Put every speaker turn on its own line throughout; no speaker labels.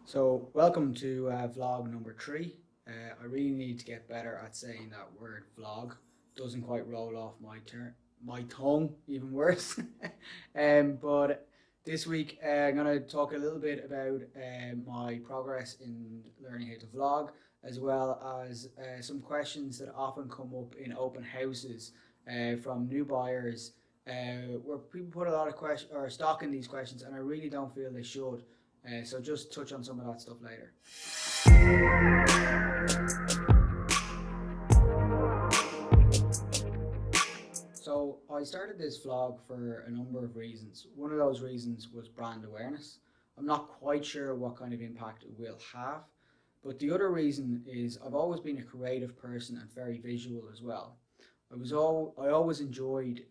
So welcome to vlog number 3. I really need to get better at saying that word vlog. Doesn't quite roll off my tongue, even worse. But this week I'm going to talk a little bit about my progress in learning how to vlog, as well as some questions that often come up in open houses from new buyers, where people put a lot of questions or stock in these questions, and I really don't feel they should. So just touch on some of that stuff later. So I started this vlog for a number of reasons. One of those reasons was brand awareness. I'm not quite sure what kind of impact it will have, but the other reason is I've always been a creative person and very visual as well. I always enjoyed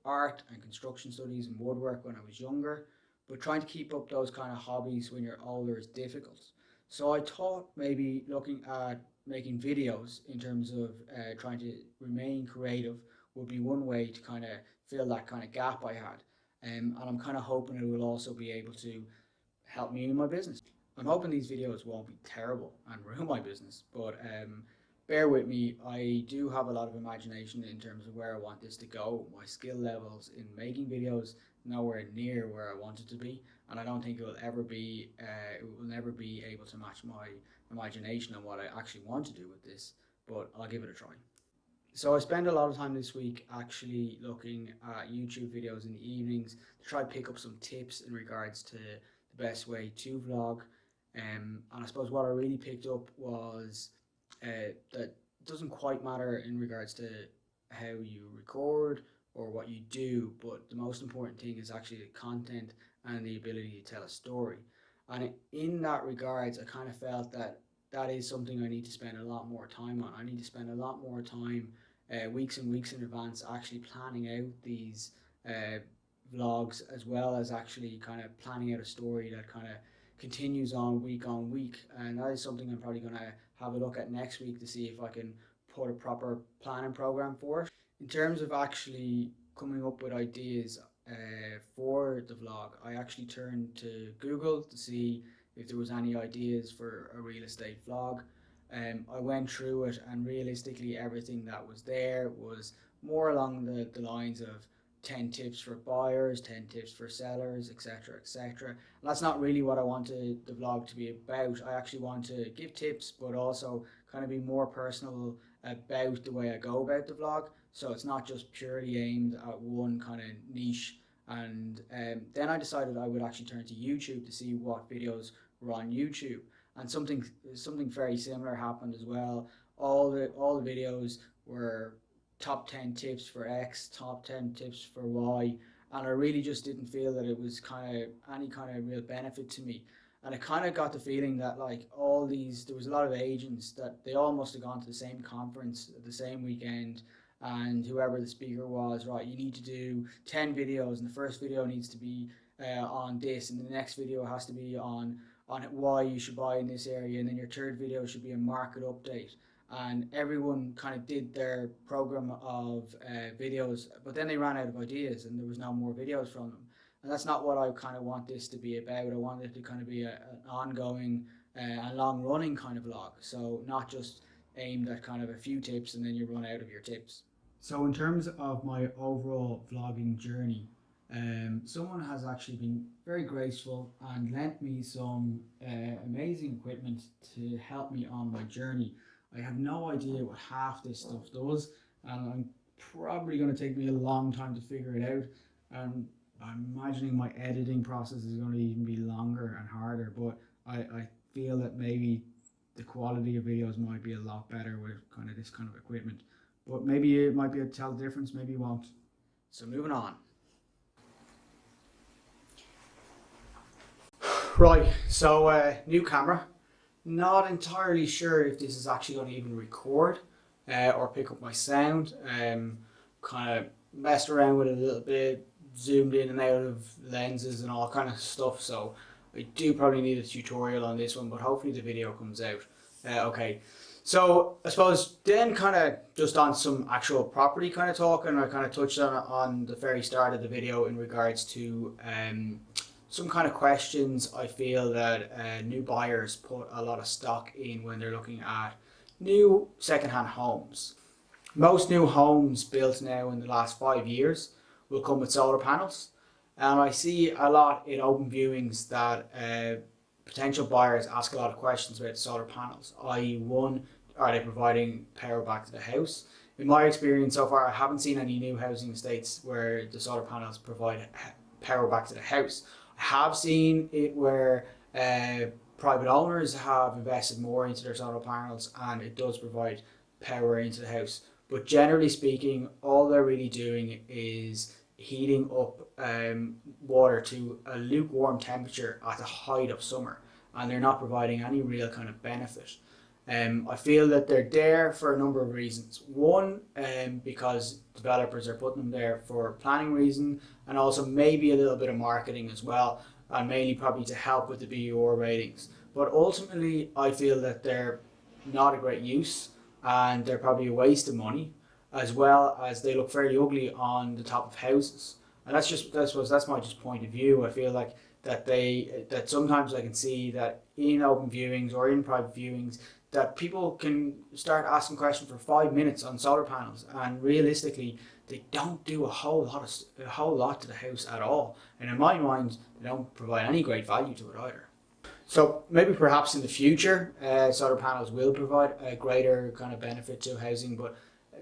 art and construction studies and woodwork when I was younger, but trying to keep up those kind of hobbies when you're older is difficult. So I thought maybe looking at making videos in terms of trying to remain creative would be one way to kind of fill that kind of gap I had. And I'm kind of hoping it will also be able to help me in my business. I'm hoping these videos won't be terrible and ruin my business, but bear with me. I do have a lot of imagination in terms of where I want this to go. My skill levels in making videos nowhere near where I want it to be, and I don't think it will ever be. It will never be able to match my imagination and what I actually want to do with this. But I'll give it a try. So I spend a lot of time this week actually looking at YouTube videos in the evenings to try to pick up some tips in regards to the best way to vlog. And I suppose what I really picked up was that it doesn't quite matter in regards to how you record or what you do, but the most important thing is actually the content and the ability to tell a story. And in that regards, I kind of felt that that is something I need to spend a lot more time on. I need to spend a lot more time, weeks and weeks in advance, actually planning out these vlogs, as well as actually kind of planning out a story that kind of continues on week, and that is something I'm probably going to have a look at next week to see if I can put a proper planning program for it. In terms of actually coming up with ideas for the vlog, I actually turned to Google to see if there was any ideas for a real estate vlog. I went through it, and realistically everything that was there was more along the lines of 10 tips for buyers, 10 tips for sellers, etc, etc. That's not really what I wanted the vlog to be about. I actually want to give tips, but also kind of be more personal about the way I go about the vlog. So it's not just purely aimed at one kind of niche. And then I decided I would actually turn to YouTube to see what videos were on YouTube. And something very similar happened as well. All the videos were top 10 tips for X, top 10 tips for Y, and I really just didn't feel that it was kind of any kind of real benefit to me. And I kind of got the feeling that like there was a lot of agents that they all must have gone to the same conference at the same weekend, and whoever the speaker was, right, you need to do 10 videos, and the first video needs to be on this, and the next video has to be on why you should buy in this area, and then your third video should be a market update. And everyone kind of did their program of videos, but then they ran out of ideas and there was no more videos from them. And that's not what I kind of want this to be about. I want it to kind of be an ongoing and long running kind of vlog. So not just aimed at kind of a few tips and then you run out of your tips. So in terms of my overall vlogging journey, someone has actually been very graceful and lent me some amazing equipment to help me on my journey. I have no idea what half this stuff does, and I'm probably going to take me a long time to figure it out. I'm imagining my editing process is going to even be longer and harder, but I feel that maybe the quality of videos might be a lot better with kind of this kind of equipment. But maybe it might be able to tell the difference, maybe it won't. So moving on. Right, so new camera. Not entirely sure if this is actually going to even record or pick up my sound. Kind of messed around with it a little bit, zoomed in and out of lenses and all kind of stuff. So I do probably need a tutorial on this one, but hopefully the video comes out. Okay, so I suppose then kind of just on some actual property kind of talk, and I kind of touched on it on the very start of the video in regards to some kind of questions I feel that new buyers put a lot of stock in when they're looking at new second-hand homes. Most new homes built now in the last 5 years will come with solar panels, and I see a lot in open viewings that potential buyers ask a lot of questions about solar panels. I.e., one, are they providing power back to the house? In my experience so far, I haven't seen any new housing estates where the solar panels provide power back to the house. I have seen it where private owners have invested more into their solar panels and it does provide power into the house. But generally speaking, all they're really doing is heating up water to a lukewarm temperature at the height of summer, and they're not providing any real kind of benefit. I feel that they're there for a number of reasons. One, because developers are putting them there for planning reason, and also maybe a little bit of marketing as well, and mainly probably to help with the BUR ratings. But ultimately, I feel that they're not a great use, and they're probably a waste of money, as well as they look fairly ugly on the top of houses. And that's my just point of view. I feel like that sometimes I can see that in open viewings or in private viewings that people can start asking questions for 5 minutes on solar panels, and realistically they don't do a whole lot to the house at all. And in my mind, they don't provide any great value to it either. So maybe perhaps in the future, solar panels will provide a greater kind of benefit to housing, but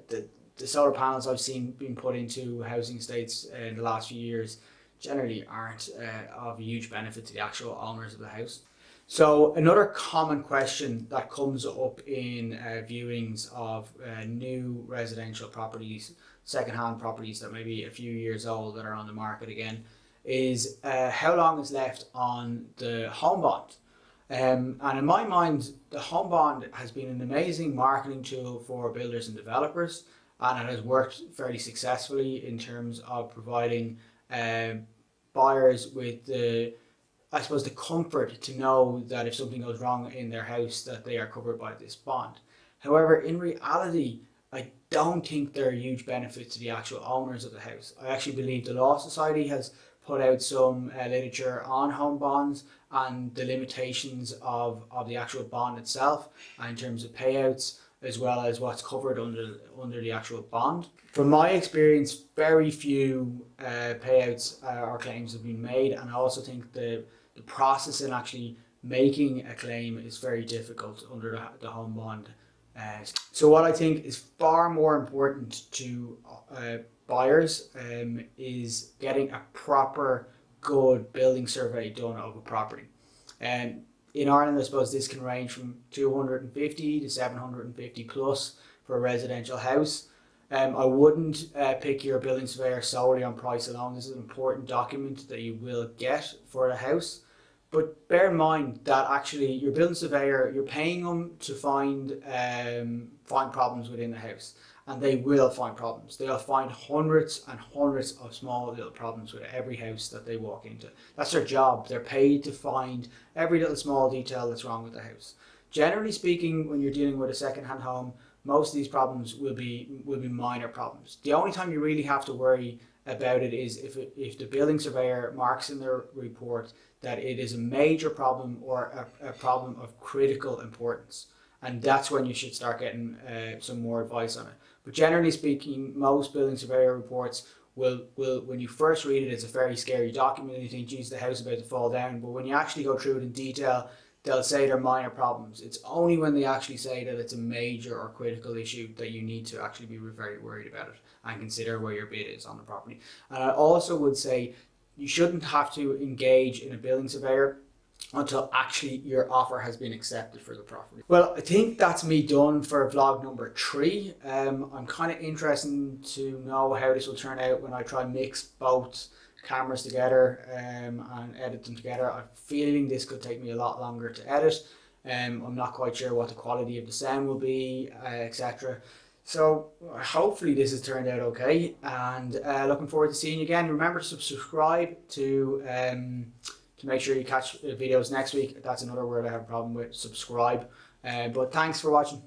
the solar panels I've seen being put into housing estates in the last few years generally aren't of a huge benefit to the actual owners of the house. So another common question that comes up in viewings of new residential properties, second-hand properties that may be a few years old that are on the market again, is how long is left on the home bond. And in my mind, the home bond has been an amazing marketing tool for builders and developers, and it has worked fairly successfully in terms of providing buyers with the comfort to know that if something goes wrong in their house that they are covered by this bond. However, in reality, I don't think they're a huge benefit to the actual owners of the house. I actually believe the Law Society has put out some literature on home bonds and the limitations of the actual bond itself, and in terms of payouts, as well as what's covered under the actual bond. From my experience, very few payouts or claims have been made, and I also think the process in actually making a claim is very difficult under the home bond. So what I think is far more important to buyers is getting a proper, good building survey done of a property. And in Ireland, I suppose this can range from 250 to 750 plus for a residential house. I wouldn't pick your building surveyor solely on price alone. This is an important document that you will get for the house. But bear in mind that actually your building surveyor, you're paying them to find problems within the house, and they will find problems. They'll find hundreds and hundreds of small little problems with every house that they walk into. That's their job. They're paid to find every little small detail that's wrong with the house. Generally speaking, when you're dealing with a second-hand home, most of these problems will be minor problems. The only time you really have to worry about it is if the building surveyor marks in their report that it is a major problem or a problem of critical importance, and that's when you should start getting some more advice on it. But generally speaking, most building surveyor reports will when you first read it, it's a very scary document and you think, geez, the house is about to fall down. But when you actually go through it in detail, they'll say they're minor problems. It's only when they actually say that it's a major or critical issue that you need to actually be very worried about it and consider where your bid is on the property. And I also would say you shouldn't have to engage in a building surveyor until actually your offer has been accepted for the property. Well, I think that's me done for vlog number 3. I'm kind of interested to know how this will turn out when I try and mix both cameras together and edit them together. I'm feeling this could take me a lot longer to edit. I'm not quite sure what the quality of the sound will be, etc. So hopefully this has turned out okay, and looking forward to seeing you again. Remember to subscribe to make sure you catch videos next week. That's another word I have a problem with, subscribe. But thanks for watching.